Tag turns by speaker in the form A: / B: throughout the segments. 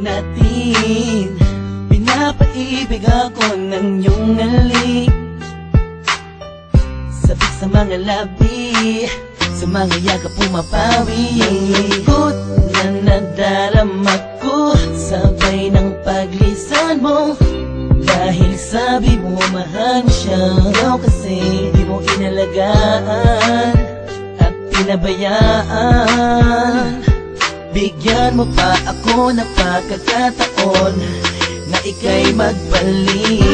A: natin. Pinapaibig ako ng iyong halik, sabik sa mga labi, sa mga yakap pumapawi. Ikot na nadarama ko, sabay ng paglisan mo. Dahil sabi mo mahal siya, ikaw kasi di mo inalagaan at pinabayaan. Bigyan mo pa ako ng pagkakataon na ika'y magbalik.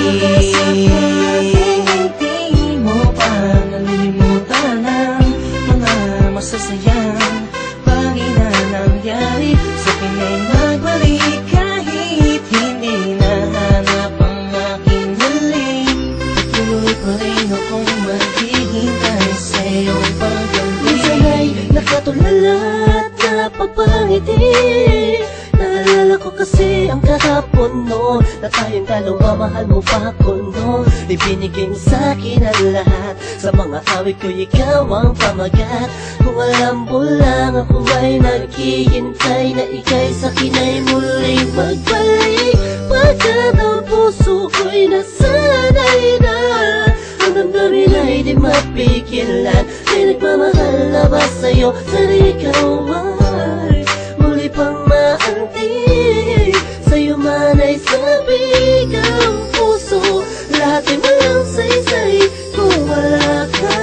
A: Hindi mo pa nalilimutan ang mga masasayang bagay na nangyari. Sa akin ay magbalik kahit hindi nahanap ang aking galing. Tuloy pa rin akong maghihintay sa iyong pagbalik. Minsan ay nakatulala at napapangiti. Naalala ko kasi ang kahapon noon, na tayong dalawa, mahal mo pa ako noon. Ibinigay mo sa'kin ang lahat, sa mga awit ko ikaw ang pamagat. Kung alam mo lang ako ay naghihintay na ika'y sa'kin ay muling magbalik. Pagkat ang puso ko'y nasanay na, ang damdamin ay di mapigilan. May nagmamahal na ba sa'yo, sana ikaw ay muli pang maantig. Sa'yo man ay sabik ang puso, lahat ay walang saysay kung wala ka.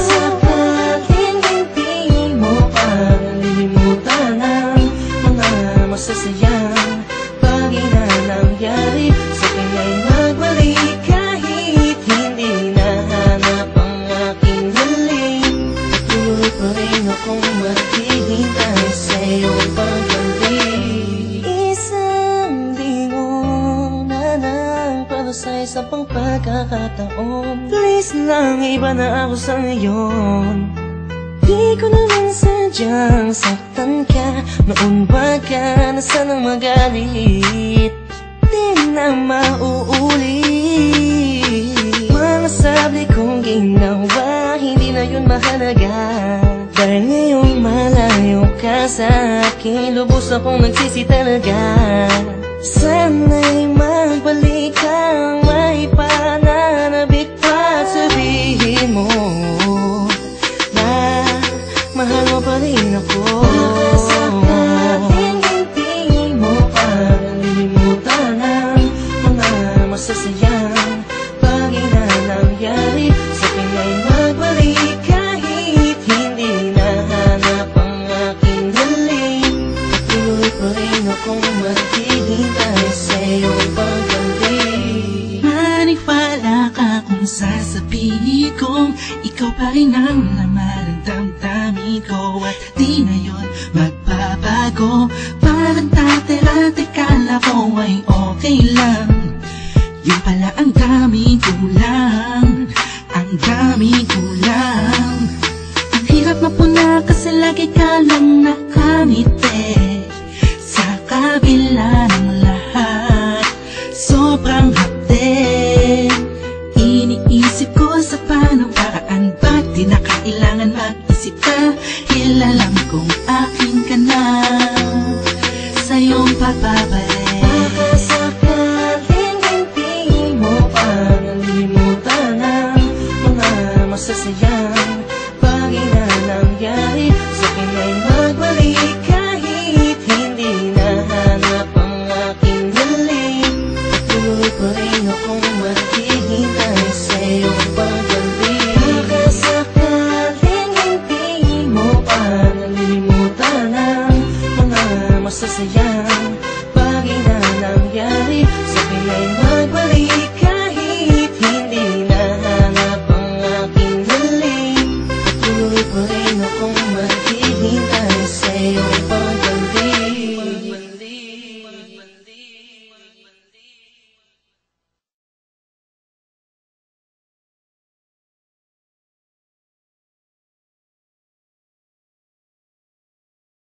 A: Sakaling hindi mo pa nalilimutan ang mga masasayang bagay na nangyari. Sa akin ay magbalik kahit hindi nahanap ang aking galing. Patuloy pa rin akong maghihintay sa iyong pagbalik. Isang linggo na para sa isa pang pagkakataon. Please lang, iba na ako sa ngayon. Di ko naman sadyang saktan ka, noon ba ka na sanang magalit? Di na mauulit. Mga sabi kong ginawa, hindi na yun mahalaga. Dahil ngayong malayo ka sa akin, lubos akong nagsisi talaga. Sana'y magbalik kang may pananabik pa, sabihin mo na mahal mo pa rin ako. Sakaling hindi mo pa nalilimutan ang mga masasayang bagay na nangyari. Sa akin ay magbalik kahit hindi nahanap ang aking galing. Patuloy pa rin akong maghihintay sa iyong pagbalik. Maniwala ka kung sasabihin kong ikaw pa rin ang laman ng damdamin ko, at di na yun magbabago. Parang dati-dati kala ko ay okay lang, yun pala ang daming kulang, ang daming kulang. Ang hirap mapuna kasi lagi ka lang nakangiti. Sa kabila ng lahat, sobrang hapde. Iniisip ko sa paanong paraan, ba't di na kailangan mag-isip ka? Alam kong akin ka na, sa iyong pagbabalik. Baka sakaling hindi mo pa nalilimutan ang mga masasayang bagay na nangyari. Sa akin ay magbalik kahit hindi nahanap ang aking galing. Patuloy pa rin akong maghihintay sa iyong pagbalik. Baka sakaling hindi mo pa nalilimutan ang mga masasayang bagay na nangyari.